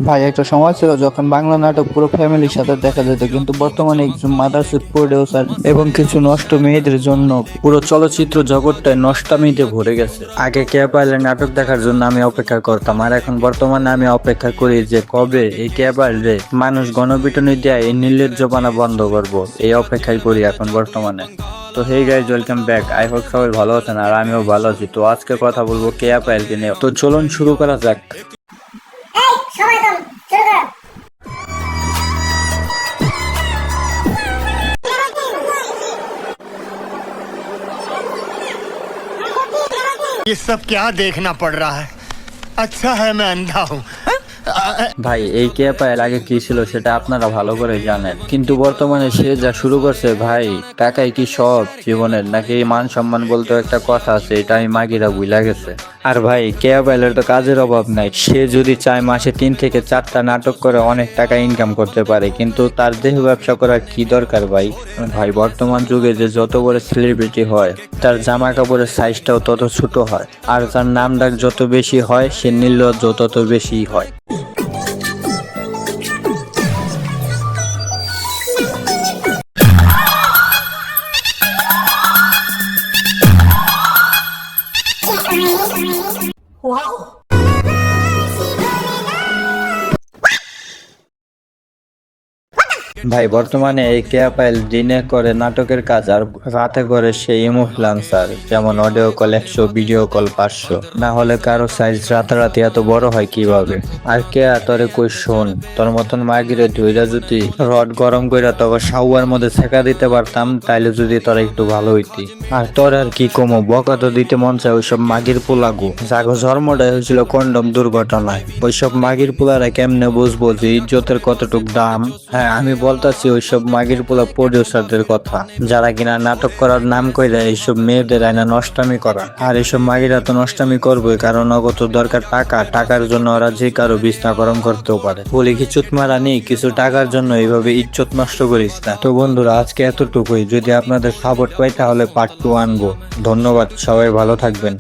ভাই একটা সময় ছিল যখন বাংলা নাটক পুরো ফ্যামিলির সাথে দেখা যেত, কিন্তু বর্তমানে কিছু মাদারচোদ প্রোডিউসার এবং কিছু নষ্ট মেয়েদের জন্য পুরো চলচ্চিত্র জগৎটাই নষ্টামিতে ভরে গেছে। আগে কে পাইলে নাটক দেখার জন্য আমি অপেক্ষা করতাম, আর এখন বর্তমানে আমি অপেক্ষা করি যে কবে এই কে পাইলে মানুষ গণপিটুনি দেয় এই নির্লজ্জপনা বন্ধ করবো, এই অপেক্ষাই করি এখন বর্তমানে। তো hey guys, welcome back. I hope সবাই ভালো আছেন আর আমিও ভালো আছি। তো আজকে কথা বলবো কেয়া পাইলকে নিয়ে। তো চলুন শুরু করা যাক। ये सब क्या देखना पड़ रहा है? अच्छा है मैं अंधा हूँ। ভাই এই কে পাইল আগে কি ছিল সেটা আপনারা ভালো করে জানেন, কিন্তু বর্তমানে সে যা শুরু করছে ভাই, টাকাই কি সব জীবনের, নাকি মান সম্মান বলতে একটা কথা আছে, এটা আমি মাগিরা ভুলা গেছে। আর ভাই কে পাইলের তো কাজের অভাব নাই, সে যদি চায় মাসে 3 থেকে 4টা নাটক করে অনেক টাকা ইনকাম করতে পারে, কিন্তু তার দেহ ব্যবসা করার কি দরকার ভাই? ভাই বর্তমান যুগে যে যত বড় সেলিব্রিটি হয় তার জামা কাপড়ের সাইজটাও তত ছোট হয়, আর তার নাম ডাক যত বেশি হয় সে নির্লজ্জ তত বেশি হয়। ভাই বর্তমানে এই কেয়া পাইল দিনে করে নাটকের কাজ আর রাতে করে সেই ইনফ্লুয়েন্সার, যেমন অডিও কল 100, ভিডিও কল 500, না হলে কারো সাইজ রাতারাতি এত বড় হয় কিভাবে? আর কেয়া তোরে কই শোন, তোর মতন মাগিরে ধইরা যদি রড গরম কইরা তবে শাওয়ার মধ্যে ছেঁকা দিতে পারতাম, তাইলে যদি তোরা একটু ভালো হইতি। আর তোর আর কি কমো, বকা তো দিতে মন চায় ওইসব মাগির পোলাগু জাগো জন্মটা হয়েছিল কন্ডম দুর্ঘটনায়। ওইসব মাগির পোলারা কেমনে বুঝবো যে ইজ্জতের কতটুক দাম? হ্যাঁ, আমি বলতাছি ওইসব মাগির পোলা প্রডিউসারদের কথা, যারা কিনা নাটক করার নাম কইরা এইসব মেয়েদের আয়না নষ্টামি করা। আর এইসব মাগিরা তো নষ্টামি করবে কারণ নগদ দরকার টাকা, টাকার জন্য ওরা যে কারো বিস্তাকরণ করতেও পারে। বলি কি চুতমারা নেই, কিছু টাকার জন্য এইভাবে ইজ্জত নষ্ট করিস না। তো বন্ধুরা আজকে এতটুকুই, যদি আপনাদের সাপোর্ট পাই তাহলে পার্ট 2 আনবো। ধন্যবাদ, সবাই ভালো থাকবেন।